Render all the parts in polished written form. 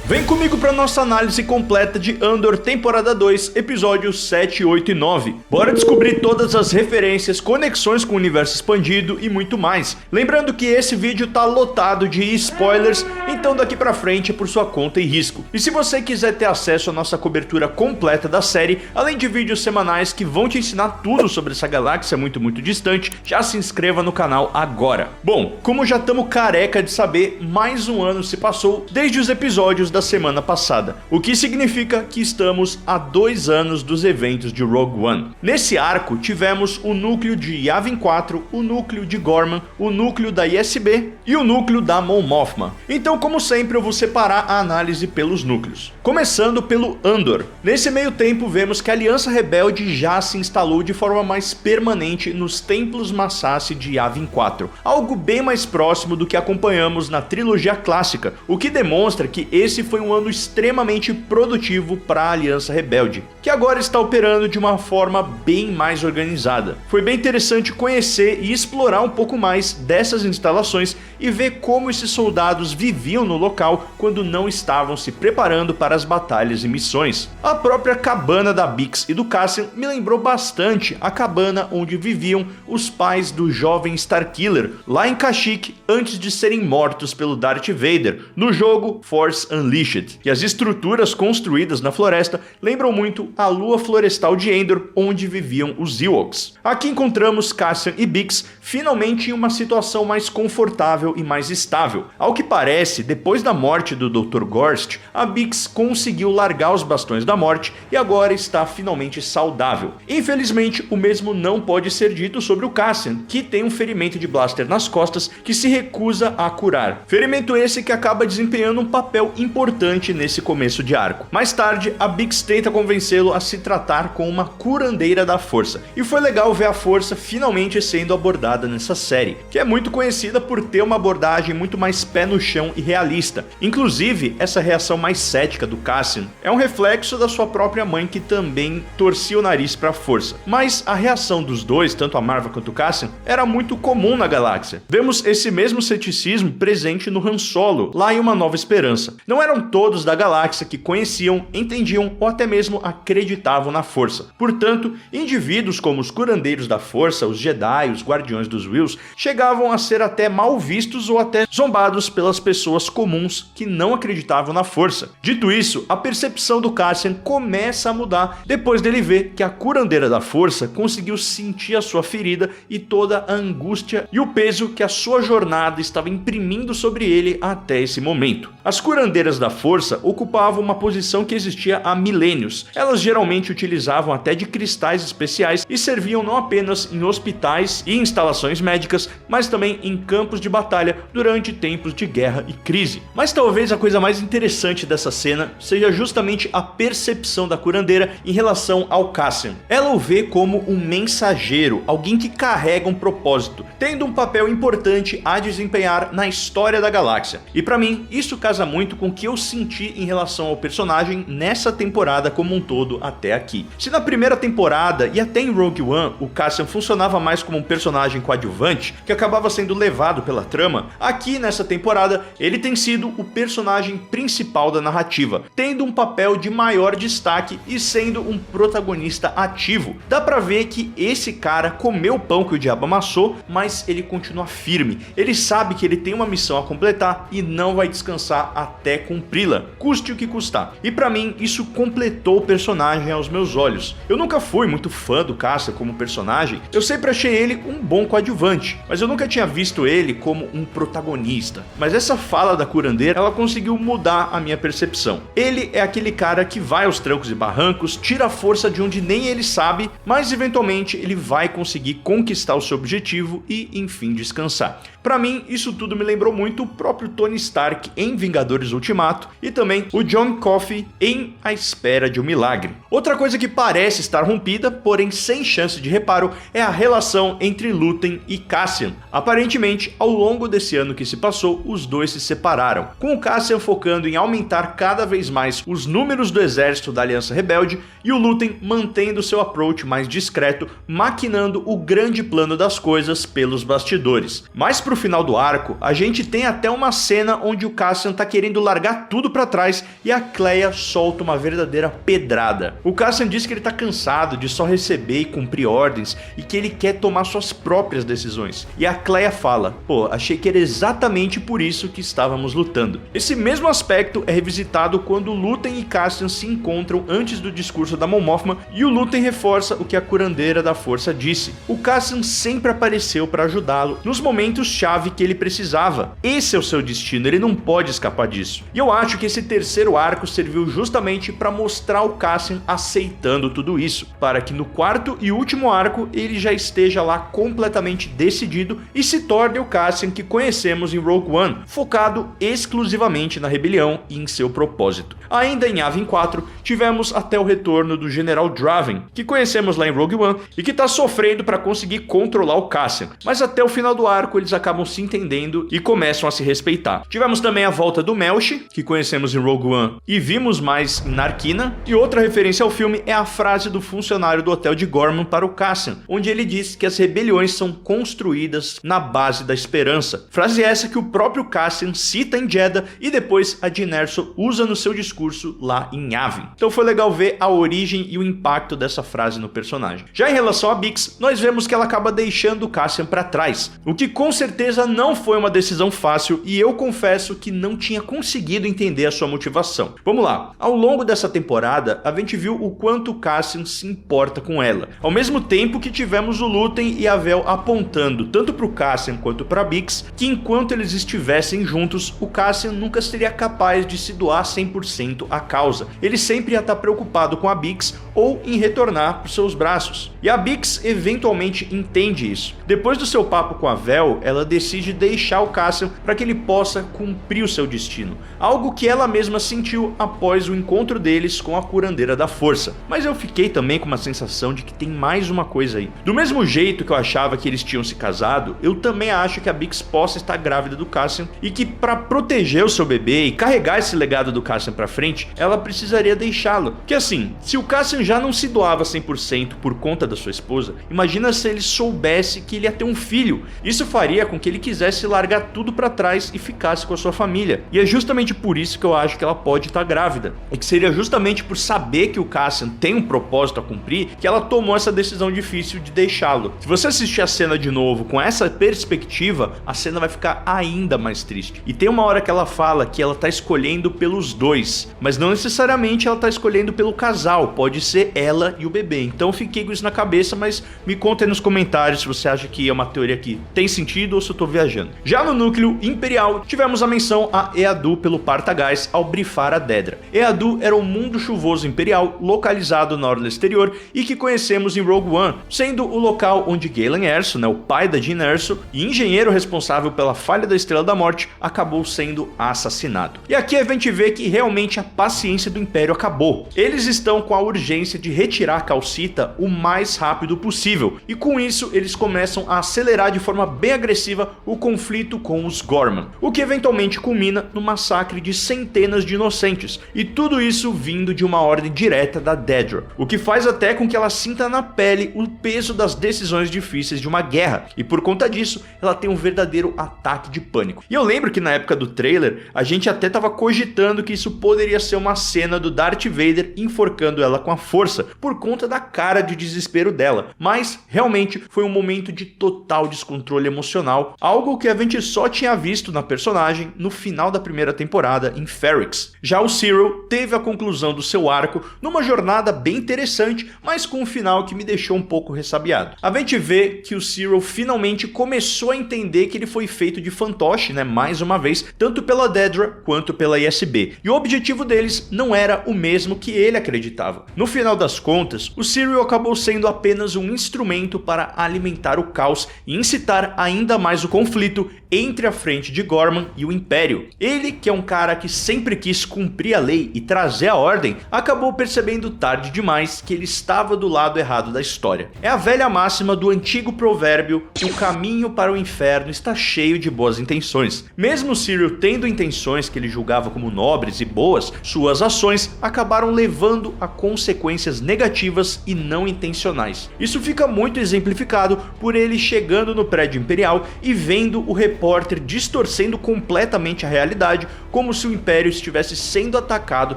Vem comigo para nossa análise completa de Andor temporada 2, episódios 7, 8 e 9. Bora descobrir todas as referências, conexões com o universo expandido e muito mais. Lembrando que esse vídeo tá lotado de spoilers, então daqui pra frente é por sua conta e risco. E se você quiser ter acesso à nossa cobertura completa da série, além de vídeos semanais que vão te ensinar tudo sobre essa galáxia muito distante, já se inscreva no canal agora. Bom, como já estamos careca de saber, mais um ano se passou desde os episódios da semana passada, o que significa que estamos a 2 anos dos eventos de Rogue One. Nesse arco tivemos o núcleo de Yavin 4, o núcleo de Gorman, o núcleo da ISB e o núcleo da Mon Mothma. Então, como sempre, eu vou separar a análise pelos núcleos. Começando pelo Andor. Nesse meio tempo vemos que a Aliança Rebelde já se instalou de forma mais permanente nos templos Massassi de Yavin 4, algo bem mais próximo do que acompanhamos na trilogia clássica, o que demonstra que esse foi um ano extremamente produtivo para a Aliança Rebelde, que agora está operando de uma forma bem mais organizada. Foi bem interessante conhecer e explorar um pouco mais dessas instalações e ver como esses soldados viviam no local quando não estavam se preparando para as batalhas e missões. A própria cabana da Bix e do Cassian me lembrou bastante a cabana onde viviam os pais do jovem Starkiller, lá em Kashyyyk, antes de serem mortos pelo Darth Vader, no jogo Force Unleashed. E as estruturas construídas na floresta lembram muito a lua florestal de Endor, onde viviam os Ewoks. Aqui encontramos Cassian e Bix finalmente em uma situação mais confortável e mais estável. Ao que parece, depois da morte do Dr. Gorst, a Bix conseguiu largar os bastões da morte e agora está finalmente saudável. Infelizmente, o mesmo não pode ser dito sobre o Cassian, que tem um ferimento de blaster nas costas que se recusa a curar. Ferimento esse que acaba desempenhando um papel importante nesse começo de arco. Mais tarde, a Bix tenta convencê-lo a se tratar com uma curandeira da força, e foi legal ver a força finalmente sendo abordada nessa série, que é muito conhecida por ter uma abordagem muito mais pé no chão e realista. Inclusive, essa reação mais cética do Cassian é um reflexo da sua própria mãe, que também torcia o nariz para a força. Mas a reação dos dois, tanto a Marva quanto o Cassian, era muito comum na galáxia. Vemos esse mesmo ceticismo presente no Han Solo, lá em Uma Nova Esperança. Não eram todos da galáxia que conheciam, entendiam ou até mesmo acreditavam na força. Portanto, indivíduos como os curandeiros da força, os Jedi, os guardiões dos Whills, chegavam a ser até mal vistos ou até zombados pelas pessoas comuns que não acreditavam na força. Dito isso, a percepção do Cassian começa a mudar depois dele ver que a curandeira da força conseguiu sentir a sua ferida e toda a angústia e o peso que a sua jornada estava imprimindo sobre ele até esse momento. As curandeiras da força ocupavam uma posição que existia há milênios. Elas geralmente utilizavam até de cristais especiais e serviam não apenas em hospitais e instalações médicas, mas também em campos de batalha durante tempos de guerra e crise. Mas talvez a coisa mais interessante dessa cena seja justamente a percepção da curandeira em relação ao Cassian. Ela o vê como um mensageiro, alguém que carrega um propósito, tendo um papel importante a desempenhar na história da galáxia. E para mim, isso casa muito com o que eu senti em relação ao personagem nessa temporada como um todo até aqui. Se na primeira temporada e até em Rogue One o Cassian funcionava mais como um personagem coadjuvante que acabava sendo levado pela trama, aqui nessa temporada ele tem sido o personagem principal da narrativa, tendo um papel de maior destaque e sendo um protagonista ativo. Dá pra ver que esse cara comeu o pão que o diabo amassou, mas ele continua firme. Ele sabe que ele tem uma missão a completar e não vai descansar até cumpri-la, custe o que custar. E pra mim, isso completou o personagem aos meus olhos. Eu nunca fui muito fã do Cassian como personagem, eu sempre achei ele um bom coadjuvante, mas eu nunca tinha visto ele como um protagonista. Mas essa fala da curandeira, ela conseguiu mudar a minha percepção. Ele é aquele cara que vai aos trancos e barrancos, tira a força de onde nem ele sabe, mas eventualmente ele vai conseguir conquistar o seu objetivo e, enfim, descansar. Pra mim, isso tudo me lembrou muito o próprio Tony Stark em Vingadores Ultimato e também o John Coffey em A Espera de um Milagre. Outra coisa que parece estar rompida, porém sem chance de reparo, é a relação entre Luthen e Cassian. Aparentemente, ao longo desse ano que se passou, os dois se separaram, com o Cassian focando em aumentar cada vez mais os números do exército da Aliança Rebelde e o Luthen mantendo seu approach mais discreto, maquinando o grande plano das coisas pelos bastidores. Mais pro final do arco, a gente tem até uma cena onde o Cassian tá querendo largar tudo pra trás e a Kleia solta uma verdadeira pedrada. O Cassian diz que ele tá cansado de só receber e cumprir ordens e que ele quer tomar suas próprias decisões. E a Kleia fala: pô, achei que era exatamente por isso que estávamos lutando. Esse mesmo aspecto é revisitado quando Lúthien e Cassian se encontram antes do discurso da Mon Mothma e o Lúthien reforça o que a curandeira da força disse. O Cassian sempre apareceu para ajudá-lo nos momentos-chave que ele precisava. Esse é o seu destino, ele não pode escapar disso. E eu acho que esse terceiro arco serviu justamente para mostrar o Cassian aceitando tudo isso, para que no quarto e último arco ele já esteja lá completamente decidido e se torne o Cassian que conhecemos em Rogue One, focado exclusivamente na rebelião e em seu propósito. Ainda em Yavin 4, tivemos até o retorno do General Draven, que conhecemos lá em Rogue One e que está sofrendo para conseguir controlar o Cassian, mas até o final do arco eles acabam se entendendo e começam a se respeitar. Tivemos também a volta do Melshi, que conhecemos em Rogue One e vimos mais em Narkina, e outra referência ao filme é a frase do funcionário do hotel de Gorman para o Cassian, onde ele diz que as rebeliões são construídas na base da esperança. Frase essa que o próprio Cassian cita em Jedha e depois a Jyn Erso usa no seu discurso lá em Yavin. Então foi legal ver a origem e o impacto dessa frase no personagem. Já em relação a Bix, nós vemos que ela acaba deixando o Cassian para trás, o que com certeza não foi uma decisão fácil e eu confesso que não tinha conseguido entender a sua motivação. Vamos lá, ao longo dessa temporada a gente viu o quanto o Cassian se importa com ela, ao mesmo tempo que tivemos o Lúthien e a Vel apontando tanto para o Cassian quanto para Bix que enquanto eles estivessem juntos, o Cassian nunca seria capaz de se doar 100% à causa. Ele sempre ia estar preocupado com a Bix ou em retornar para os seus braços. E a Bix eventualmente entende isso. Depois do seu papo com a Vel, ela decide deixar o Cassian para que ele possa cumprir o seu destino, algo que ela mesma sentiu após o encontro deles com a curandeira da força. Mas eu fiquei também com uma sensação de que tem mais uma coisa aí. Do mesmo jeito que eu achava que eles tinham se casado, eu também acho que a Bix possa estar grávida do Cassian e que para proteger o seu bebê e carregar esse legado do Cassian para frente, ela precisaria deixá-lo. Que assim, se o Cassian já não se doava 100% por conta da sua esposa, imagina se ele soubesse que ele ia ter um filho. Isso faria com que ele quisesse largar tudo para trás e ficasse com a sua família. E é justamente por isso que eu acho que ela pode estar grávida. E que seria justamente por saber que o Cassian tem um propósito a cumprir que ela tomou essa decisão difícil de deixá-lo. Se você assistir a cena de novo com essa perspectiva, a cena vai ficar ainda mais triste. E tem uma hora que ela fala que ela tá escolhendo pelos dois, mas não necessariamente ela tá escolhendo pelo casal, pode ser ela e o bebê. Então eu fiquei com isso na cabeça, mas me conta aí nos comentários se você acha que é uma teoria que tem sentido ou se eu tô viajando. Já no núcleo imperial, tivemos a menção a Eadu pelo Partagás ao brifar a Dedra. Eadu era o mundo chuvoso imperial localizado na orla exterior e que conhecemos em Rogue One, sendo o local onde Galen Erso, o pai da Jyn Erso e engenheiro responsável pela falha da Estrela da Morte, acabou sendo assassinado. E aqui a gente vê que realmente a paciência do Império acabou. Eles estão com a urgência de retirar Calcita o mais rápido possível, e com isso eles começam a acelerar de forma bem agressiva o conflito com os Gorman, o que eventualmente culmina no massacre de centenas de inocentes, e tudo isso vindo de uma ordem direta da Dedra, o que faz até com que ela sinta na pele o peso das decisões difíceis de uma guerra, e por conta disso ela tem um verdadeiro ataque de pânico. E eu lembro que na época do trailer a gente até estava cogitando que isso poderia ser uma cena do Darth Vader enforcando ela com a força, por conta da cara de desespero dela, mas realmente foi um momento de total descontrole emocional, algo que a gente só tinha visto na personagem no final da primeira temporada em Ferrix. Já o Syril teve a conclusão do seu arco numa jornada bem interessante, mas com um final que me deixou um pouco ressabiado. A gente vê que o Syril finalmente começou a entender que ele foi feito de fantoche, mais uma vez, tanto pela Dedra quanto pela ISB, e o objetivo deles não era o mesmo que ele acreditava. No final das contas, o Syril acabou sendo apenas um instrumento para alimentar o caos e incitar ainda mais o conflito entre a frente de Gorman e o Império. Ele, que é um cara que sempre quis cumprir a lei e trazer a ordem, acabou percebendo tarde demais que ele estava do lado errado da história. É a velha máxima do antigo provérbio: o caminho para o inferno está cheio de boas intenções. Mesmo Syril tendo intenções que ele julgava como nobres e boas, suas ações acabaram levando a consequências consequências negativas e não intencionais. Isso fica muito exemplificado por ele chegando no prédio imperial e vendo o repórter distorcendo completamente a realidade, como se o Império estivesse sendo atacado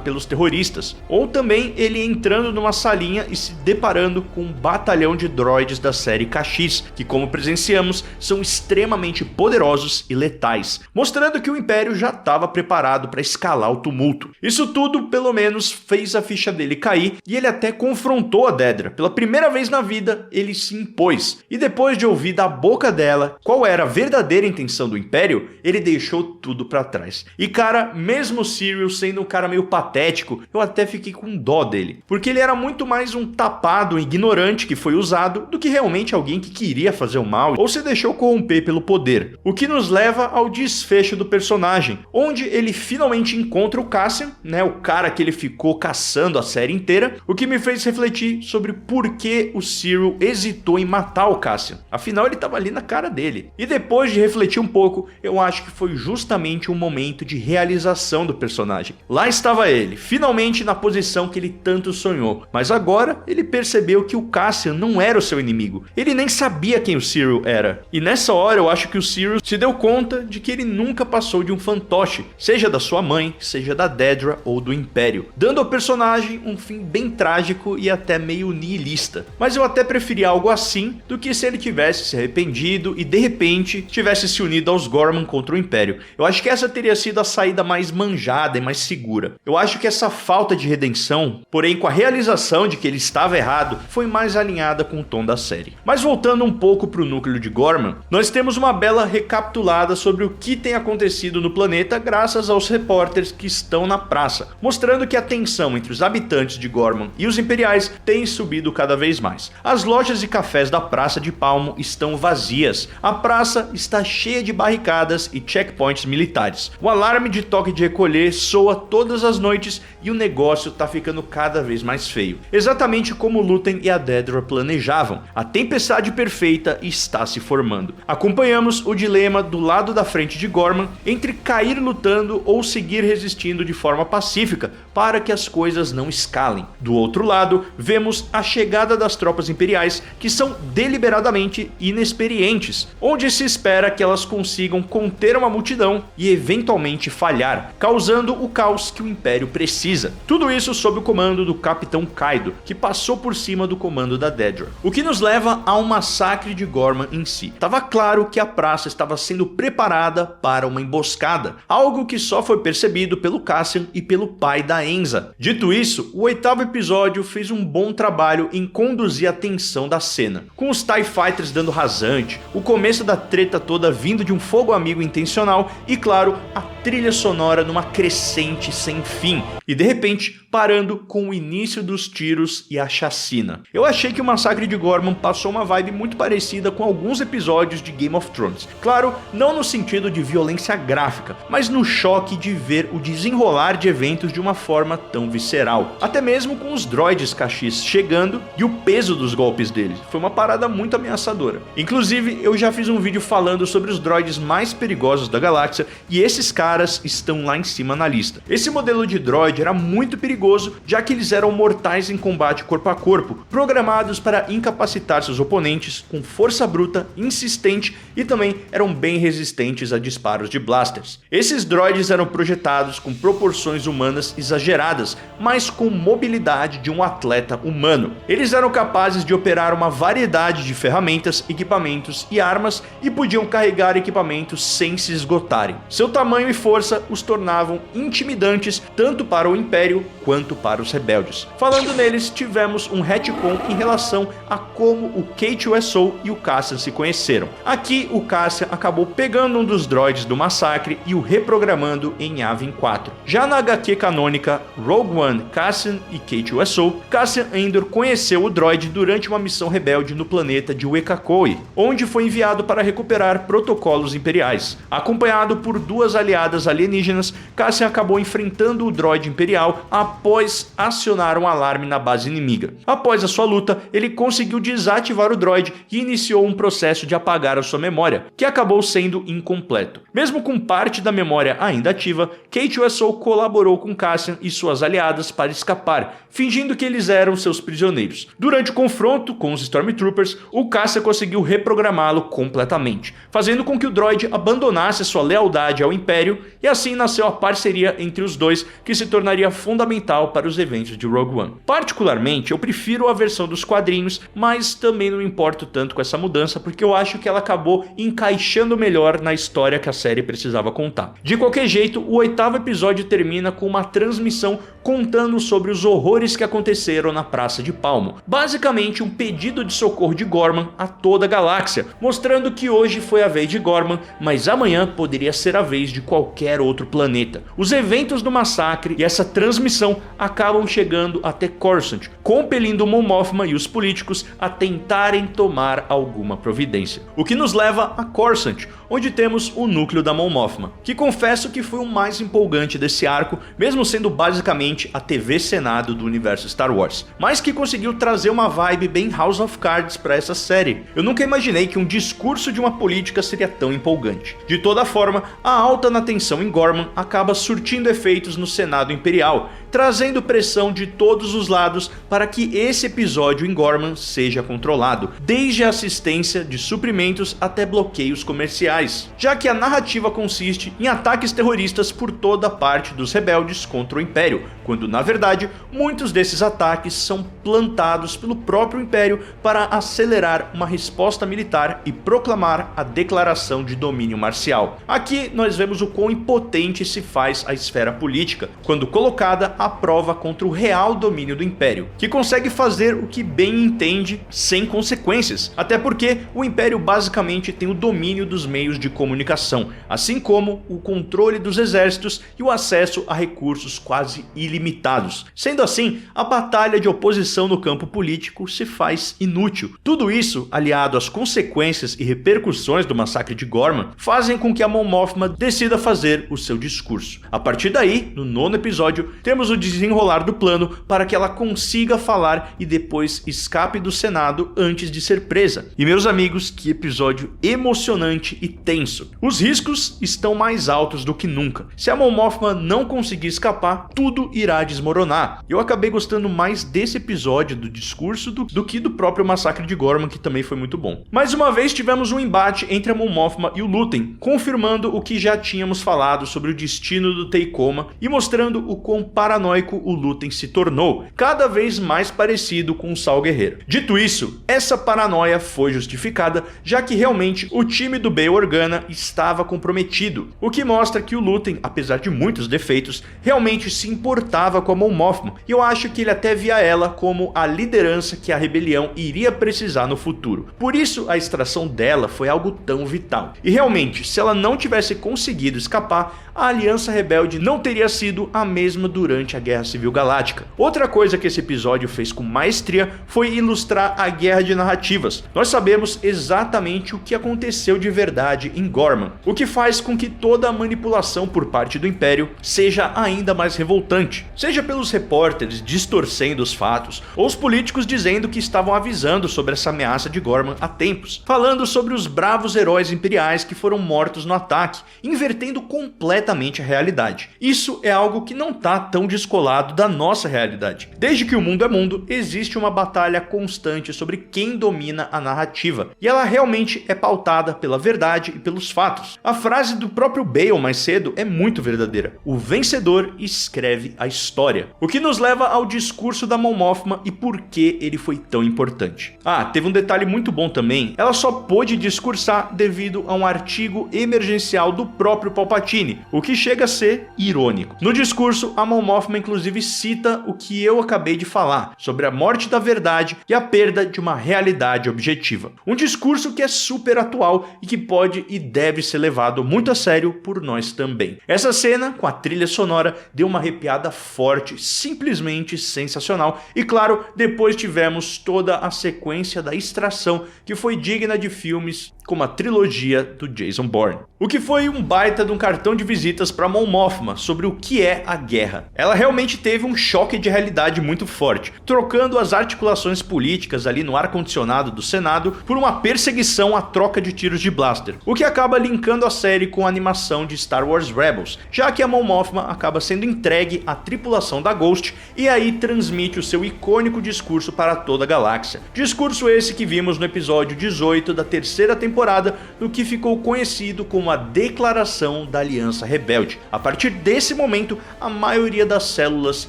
pelos terroristas. Ou também ele entrando numa salinha e se deparando com um batalhão de droids da série Kashyyyk, que, como presenciamos, são extremamente poderosos e letais, mostrando que o Império já estava preparado para escalar o tumulto. Isso tudo, pelo menos, fez a ficha dele cair e ele até confrontou a Dedra. Pela primeira vez na vida, ele se impôs. E depois de ouvir da boca dela qual era a verdadeira intenção do Império, ele deixou tudo para trás. E cara, mesmo o Syril sendo um cara meio patético, eu até fiquei com dó dele, porque ele era muito mais um tapado ignorante que foi usado do que realmente alguém que queria fazer o mal ou se deixou corromper pelo poder. O que nos leva ao desfecho do personagem, onde ele finalmente encontra o Cassian, né, o cara que ele ficou caçando a série inteira, o que me fez refletir sobre por que o Syril hesitou em matar o Cassian. Afinal, ele estava ali na cara dele. E depois de refletir um pouco, eu acho que foi justamente um momento de realização do personagem. Lá estava ele, finalmente na posição que ele tanto sonhou, mas agora ele percebeu que o Cassian não era o seu inimigo. Ele nem sabia quem o Syril era. E nessa hora eu acho que o Syril se deu conta de que ele nunca passou de um fantoche, seja da sua mãe, seja da Dedra ou do Império, dando ao personagem um fim bem trágico e até meio nihilista. Mas eu até preferi algo assim do que se ele tivesse se arrependido e de repente tivesse se unido aos Gorman contra o Império. Eu acho que essa teria sido a saída mais manjada e mais segura. Eu acho que essa falta de redenção, porém com a realização de que ele estava errado, foi mais alinhada com o tom da série. Mas voltando um pouco para o núcleo de Gorman, nós temos uma bela recapitulada sobre o que tem acontecido no planeta graças aos repórteres que estão na praça, mostrando que a tensão entre os habitantes de Gorman e os imperiais tem subido cada vez mais. As lojas e cafés da Praça de Palmo estão vazias, a praça está cheia de barricadas e checkpoints militares. O alarme de toque de recolher soa todas as noites e o negócio tá ficando cada vez mais feio. Exatamente como Lúthien e a Dedra planejavam. A tempestade perfeita está se formando. Acompanhamos o dilema do lado da frente de Gorman entre cair lutando ou seguir resistindo de forma pacífica para que as coisas não escalem. Do outro lado, vemos a chegada das tropas imperiais que são deliberadamente inexperientes, onde se espera que elas consigam conter uma multidão e eventualmente falhar, causando o caos que o Império precisa. Tudo isso sob o comando do Capitão Kaido, que passou por cima do comando da Dedra. O que nos leva ao massacre de Gorman em si. Tava claro que a praça estava sendo preparada para uma emboscada, algo que só foi percebido pelo Cassian e pelo pai da Enza. Dito isso, o 8º episódio fez um bom trabalho em conduzir a tensão da cena, com os TIE Fighters dando rasante, o começo da treta toda vindo de um fogo amigo intencional e, claro, a trilha sonora numa crescente sem fim, e de repente parando com o início dos tiros e a chacina. Eu achei que o massacre de Gorman passou uma vibe muito parecida com alguns episódios de Game of Thrones. Claro, não no sentido de violência gráfica, mas no choque de ver o desenrolar de eventos de uma forma tão visceral. Até mesmo com os droids Kashyyyk chegando e o peso dos golpes deles. Foi uma parada muito ameaçadora. Inclusive, eu já fiz um vídeo falando sobre os droids mais perigosos da galáxia e esses caras estão lá em cima na lista. Esse modelo de droid era muito perigoso, já que eles eram mortais em combate corpo a corpo, programados para incapacitar seus oponentes com força bruta, insistente e também eram bem resistentes a disparos de blasters. Esses droids eram projetados com proporções humanas exageradas, mas com mobilidade de um atleta humano. Eles eram capazes de operar uma variedade de ferramentas, equipamentos e armas e podiam carregar equipamentos sem se esgotarem. Seu tamanho e força os tornavam intimidantes tanto para o Império quanto para os rebeldes. Falando neles, tivemos um retcon em relação a como o K2SO e o Cassian se conheceram. Aqui, o Cassian acabou pegando um dos droids do massacre e o reprogramando em Yavin 4. Já na HQ canônica Rogue One, Cassian e K2SO, Cassian Andor conheceu o droid durante uma missão rebelde no planeta de Wekakoi, onde foi enviado para recuperar protocolos imperiais. Acompanhado por duas aliadas alienígenas, Cassian acabou enfrentando o droid imperial após acionar um alarme na base inimiga. Após a sua luta, ele conseguiu desativar o droid e iniciou um processo de apagar a sua memória, que acabou sendo incompleto. Mesmo com parte da memória ainda ativa, K2SO colaborou com Cassian e suas aliadas para escapar, fingindo que eles eram seus prisioneiros. Durante o confronto com os Stormtroopers, o caça conseguiu reprogramá-lo completamente, fazendo com que o droide abandonasse sua lealdade ao Império, e assim nasceu a parceria entre os dois, que se tornaria fundamental para os eventos de Rogue One. Particularmente, eu prefiro a versão dos quadrinhos, mas também não me importo tanto com essa mudança, porque eu acho que ela acabou encaixando melhor na história que a série precisava contar. De qualquer jeito, o 8º episódio termina com uma transmissão contando sobre os horrores que aconteceram na Praça de Palmo. Basicamente um pedido de socorro de Gorman a toda a galáxia, mostrando que hoje foi a vez de Gorman, mas amanhã poderia ser a vez de qualquer outro planeta. Os eventos do massacre e essa transmissão acabam chegando até Coruscant, compelindo Mon Mothma e os políticos a tentarem tomar alguma providência. O que nos leva a Coruscant, onde temos o núcleo da Mon Mothma, que confesso que foi o mais empolgante desse arco, mesmo sendo basicamente a TV Senado do universo Star Wars, mas que conseguiu trazer uma vibe bem House of Cards para essa série. Eu nunca imaginei que um discurso de uma política seria tão empolgante. De toda forma, a alta na tensão em Gorman acaba surtindo efeitos no Senado Imperial, trazendo pressão de todos os lados para que esse episódio em Gorman seja controlado, desde a assistência de suprimentos até bloqueios comerciais, já que a narrativa consiste em ataques terroristas por toda parte dos rebeldes contra o Império, quando na verdade muitos desses ataques são plantados pelo próprio Império para acelerar uma resposta militar e proclamar a declaração de domínio marcial. Aqui nós vemos o quão impotente se faz a esfera política, quando colocada à prova contra o real domínio do Império, que consegue fazer o que bem entende sem consequências, até porque o Império basicamente tem o domínio dos meios de comunicação, assim como o controle dos exércitos e o acesso a recursos quase ilimitados. Sendo assim, a batalha de oposição no campo político se faz inútil. Tudo isso, aliado às consequências e repercussões do massacre de Gorman, fazem com que a Mon Mothma decida fazer o seu discurso. A partir daí, no 9º episódio, temos o desenrolar do plano para que ela consiga falar e depois escape do Senado antes de ser presa. E meus amigos, que episódio emocionante e tenso. Os riscos estão mais altos do que nunca. Se a Mon Mothma não conseguir escapar, tudo irá desmoronar. Eu acabei gostando mais desse episódio do discurso do que do próprio massacre de Gorman, que também foi muito bom. Mais uma vez tivemos um embate entre a Mon Mothma e o Luthen, confirmando o que já tínhamos falado sobre o destino do Teikoma e mostrando o quão paranoico o Luthen se tornou, cada vez mais parecido com o Saul Guerreiro. Dito isso, essa paranoia foi justificada, já que realmente o time do Bail Organa estava comprometido, o que mostra que o Luthen, apesar de muitos defeitos, realmente se importava com a Mon Mothma, e eu acho que ele até via ela como a liderança que a rebelião iria precisar no futuro. Por isso a extração dela foi algo tão vital. E realmente, se ela não tivesse conseguido escapar, a Aliança Rebelde não teria sido a mesma durante a Guerra Civil Galáctica. Outra coisa que esse episódio fez com maestria foi ilustrar a guerra de narrativas. Nós sabemos exatamente o que aconteceu de verdade em Gorman, o que faz com que toda a manipulação por parte do Império seja ainda mais revoltante, seja pelos repórteres distorcendo os fatos, ou os políticos dizendo que estavam avisando sobre essa ameaça de Gorman há tempos, falando sobre os bravos heróis imperiais que foram mortos no ataque, invertendo completamente a realidade. Isso é algo que não tá tão descolado da nossa realidade. Desde que o mundo é mundo, existe uma batalha constante sobre quem domina a narrativa, e ela realmente é pautada pela verdade e pelos fatos. A frase do próprio Bail mais cedo é muito verdadeira: o vencedor escreve a história. O que nos leva ao discurso da Mon Mothma e por que ele foi tão importante. Teve um detalhe muito bom também: ela só pôde discursar devido a um artigo emergencial do próprio Palpatine, o que chega a ser irônico. No discurso, a Mon Mothma inclusive cita o que eu acabei de falar, sobre a morte da verdade e a perda de uma realidade objetiva. Um discurso que é super atual e que pode e deve ser levado muito a sério por nós também. Essa cena, com a trilha sonora, deu uma arrepiada forte, simplesmente sensacional, e claro, depois tivemos toda a sequência da extração, que foi digna de filmes como a trilogia do Jason Bourne. O que foi um baita de um cartão de visitas para Mon Mothma sobre o que é a guerra. Ela realmente teve um choque de realidade muito forte, trocando as articulações políticas ali no ar-condicionado do Senado por uma perseguição à troca de tiros de blaster, o que acaba linkando a série com a animação de Star Wars Rebels, já que a Mon Mothma acaba sendo entregue à tripulação da Ghost e aí transmite o seu icônico discurso para toda a galáxia. Discurso esse que vimos no episódio 18 da terceira temporada, no que ficou conhecido como a Declaração da Aliança Rebelde. A partir desse momento, a maioria das células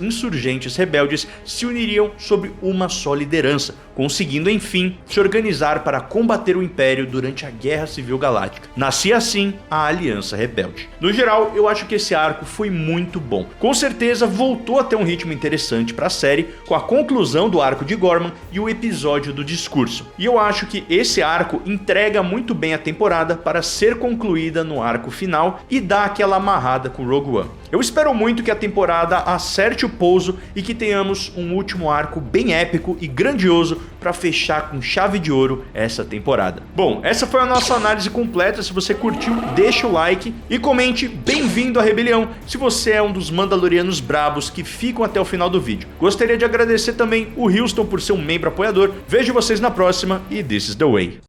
insurgentes rebeldes se uniriam sob uma só liderança, conseguindo enfim se organizar para combater o Império durante a Guerra Civil Galáctica. Nascia assim a Aliança Rebelde. No geral, eu acho que esse arco foi muito bom. Com certeza voltou a ter um ritmo interessante para a série, com a conclusão do arco de Gorman e o episódio do discurso. E eu acho que esse arco entrega muito bem a temporada para ser concluída no arco final e dá aquela amarrada com Rogue One. Eu espero muito que a temporada acerte o pouso e que tenhamos um último arco bem épico e grandioso para fechar com chave de ouro essa temporada. Bom, essa foi a nossa análise completa. Se você curtiu, deixa o like e comente bem-vindo à Rebelião se você é um dos mandalorianos brabos que ficam até o final do vídeo. Gostaria de agradecer também o Houston por ser um membro apoiador. Vejo vocês na próxima e this is the way.